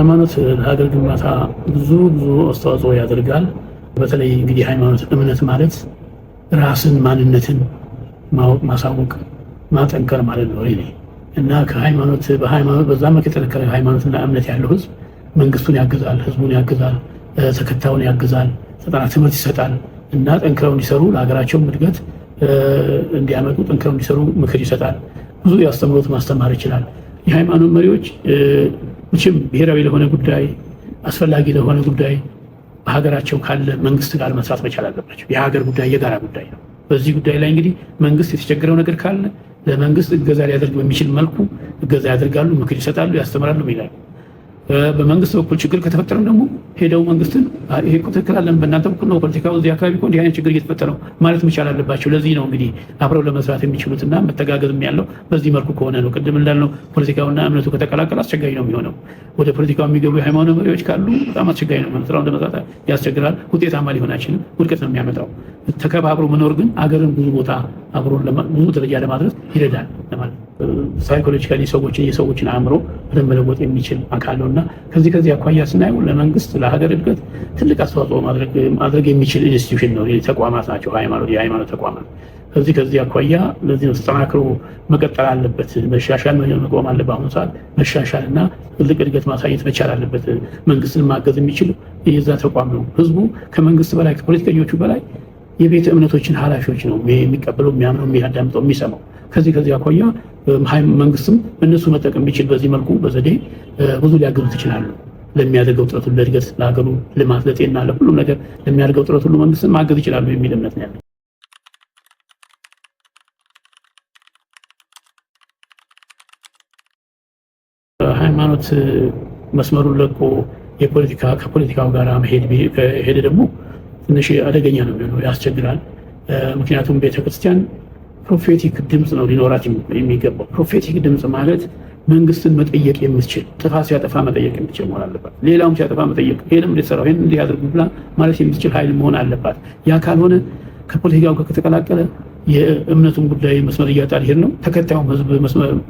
ሃይማኖት ለሀገር ግንባታ ብዙ አስተዋጽኦ ያደርጋል። በተለይ እንግዲህ ሃይማኖት እምነት ማለት ራስን ማንነትን ማወቅ ማሳወቅ ማጠንከር ማለት ነው እና ከሃይማኖት በሃይማኖት በዛ መልክ የተጠነከረ ሃይማኖትና እምነት ያለው ህዝብ መንግስቱን ያግዛል፣ ህዝቡን ያግዛል፣ ተከታዩን ያግዛል፣ ትምህርት ይሰጣል እና ጠንክረው እንዲሰሩ ለሀገራቸውም እድገት እንዲያመጡ ጠንክረው እንዲሰሩ ምክር ይሰጣል። ብዙ ያስተምሮት ማስተማር ይችላል። የሃይማኖት መሪዎች መቼም ብሔራዊ ለሆነ ጉዳይ አስፈላጊ ለሆነ ጉዳይ በሀገራቸው ካለ መንግስት ጋር መስራት መቻል አለባቸው። የሀገር ጉዳይ የጋራ ጉዳይ ነው። በዚህ ጉዳይ ላይ እንግዲህ መንግስት የተቸገረው ነገር ካለ ለመንግስት እገዛ ሊያደርግ በሚችል መልኩ እገዛ ያደርጋሉ፣ ምክር ይሰጣሉ፣ ያስተምራሉ ይላሉ። በመንግስት በኩል ችግር ከተፈጠረም ደግሞ ሄደው መንግስትን ይሄ እኮ ትክክል አለን፣ በእናንተ በኩል ነው ፖለቲካው እዚህ አካባቢ እኮ እንዲህ አይነት ችግር እየተፈጠረው ማለት መቻል አለባቸው። ለዚህ ነው እንግዲህ አብረው ለመስራት የሚችሉትና መተጋገዝም ያለው በዚህ መልኩ ከሆነ ነው። ቅድም እንዳልነው ፖለቲካውና እምነቱ ከተቀላቀለ አስቸጋሪ ነው የሚሆነው። ወደ ፖለቲካው የሚገቡ የሃይማኖት መሪዎች ካሉ በጣም አስቸጋሪ ነው። ስራውን ለመስራት ያስቸግራል፣ ውጤታማ ሊሆን አይችልም፣ ውድቀት ነው የሚያመጣው። ተከባብሮ መኖር ግን አገርን ብዙ ቦታ አብሮ ብዙ ደረጃ ለማድረስ ይረዳል ለማለት ሳይኮሎጂካሊ የሰዎችን አእምሮ መለወጥ የሚችል አካል ነው እና ከዚህ አኳያ ስናየው ለመንግስት ለሀገር እድገት ትልቅ አስተዋጽኦ ማድረግ የሚችል ኢንስቲትዩሽን ነው። ተቋማት ናቸው የሃይማኖት ተቋማት። ከዚህ አኳያ ለዚህ ነው ተጠናክሮ መቀጠል አለበት። መሻሻል መቆም አለበት። በአሁኑ ሰዓት መሻሻል እና ትልቅ እድገት ማሳየት መቻል አለበት። መንግስትን ማገዝ የሚችል የዛ ተቋም ነው። ህዝቡ ከመንግስት በላይ ከፖለቲከኞቹ በላይ የቤተ እምነቶችን ኃላፊዎች ነው የሚቀበለው፣ የሚያምነው፣ የሚያዳምጠው፣ የሚሰማው። ከዚህ አኳያ መንግስትም እነሱ መጠቀም ቢችል በዚህ መልኩ በዘዴ ብዙ ሊያገዙት ይችላሉ። ለሚያደርገው ጥረት ሁሉ ለእድገት፣ ለሀገሩ ልማት፣ ለጤና፣ ለሁሉም ነገር ለሚያደርገው ጥረት ሁሉ መንግስትን ማገዝ ይችላሉ የሚል እምነት ነው ያለው። ሃይማኖት መስመሩን ለቆ ከፖለቲካው ጋር ሄደ ደግሞ ትንሽ አደገኛ ነው የሚሆነው፣ ያስቸግራል። ምክንያቱም ቤተክርስቲያን ፕሮፌቲክ ድምፅ ነው ሊኖራት የሚገባው። ፕሮፌቲክ ድምፅ ማለት መንግስትን መጠየቅ የምትችል፣ ጥፋት ሲያጠፋ መጠየቅ የምትችል መሆን አለባት። ሌላውም ሲያጠፋ መጠየቅ፣ ይሄንም እንድትሰራው፣ ይሄን እንዲህ ያድርጉ ብላ ማለት የምትችል ኃይል መሆን አለባት። ያ ካልሆነ ከፖለቲካው ጋር ከተቀላቀለ የእምነቱን ጉዳይ መስመር እያጣ ሊሄድ ነው። ተከታዩም ህዝብ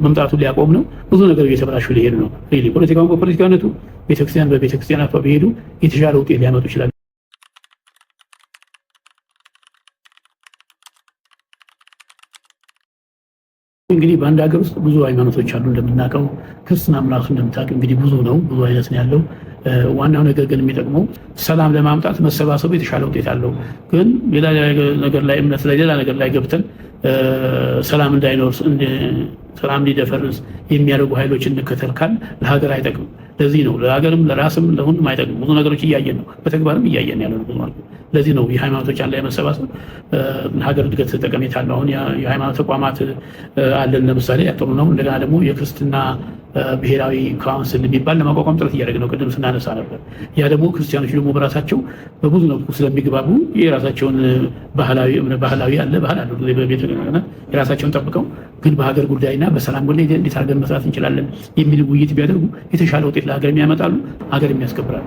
መምጣቱ ሊያቆም ነው። ብዙ ነገር እየተበላሹ ሊሄድ ነው። ፖለቲካውን በፖለቲካነቱ፣ ቤተክርስቲያን በቤተክርስቲያናቷ ቢሄዱ የተሻለ ውጤት ሊያመጡ ይችላል። እንግዲህ በአንድ ሀገር ውስጥ ብዙ ሃይማኖቶች አሉ እንደምናውቀው። ክርስትናም ራሱ እንደምታውቅ እንግዲህ ብዙ ነው፣ ብዙ አይነት ነው ያለው። ዋናው ነገር ግን የሚጠቅመው ሰላም ለማምጣት መሰባሰቡ የተሻለ ውጤት አለው። ግን ሌላ ነገር ላይ እምነት ላይ ሌላ ነገር ላይ ገብተን ሰላም እንዳይኖር ሰላም እንዲደፈርስ የሚያደርጉ ኃይሎች እንከተል ካል ለሀገር አይጠቅም። ለዚህ ነው ለሀገርም ለራስም ለሁሉም አይጠቅም። ብዙ ነገሮች እያየን ነው፣ በተግባርም እያየን ያለ ነው ብዙ ማለት ነው። ለዚህ ነው የሃይማኖቶች አንድ ላይ መሰባሰብ ለሀገር እድገት ጠቀሜታ አለው። አሁን የሃይማኖት ተቋማት አለን ለምሳሌ ያጥሩ ነው። እንደገና ደግሞ የክርስትና ብሔራዊ ካውንስል የሚባል ለማቋቋም ጥረት እያደረግን ነው፣ ቅድም ስናነሳ ነበር። ያ ደግሞ ክርስቲያኖች ደግሞ በራሳቸው በብዙ መልኩ ስለሚግባቡ የራሳቸውን ባህላዊ አለ ባህል አለ በቤተ የራሳቸውን ጠብቀው ግን በሀገር ጉዳይና በሰላም ጉዳይ እንዴት አድርገን መስራት እንችላለን የሚል ውይይት ቢያደርጉ የተሻለ ውጤት ለሀገር የሚያመጣሉ፣ ሀገር የሚያስከብራሉ።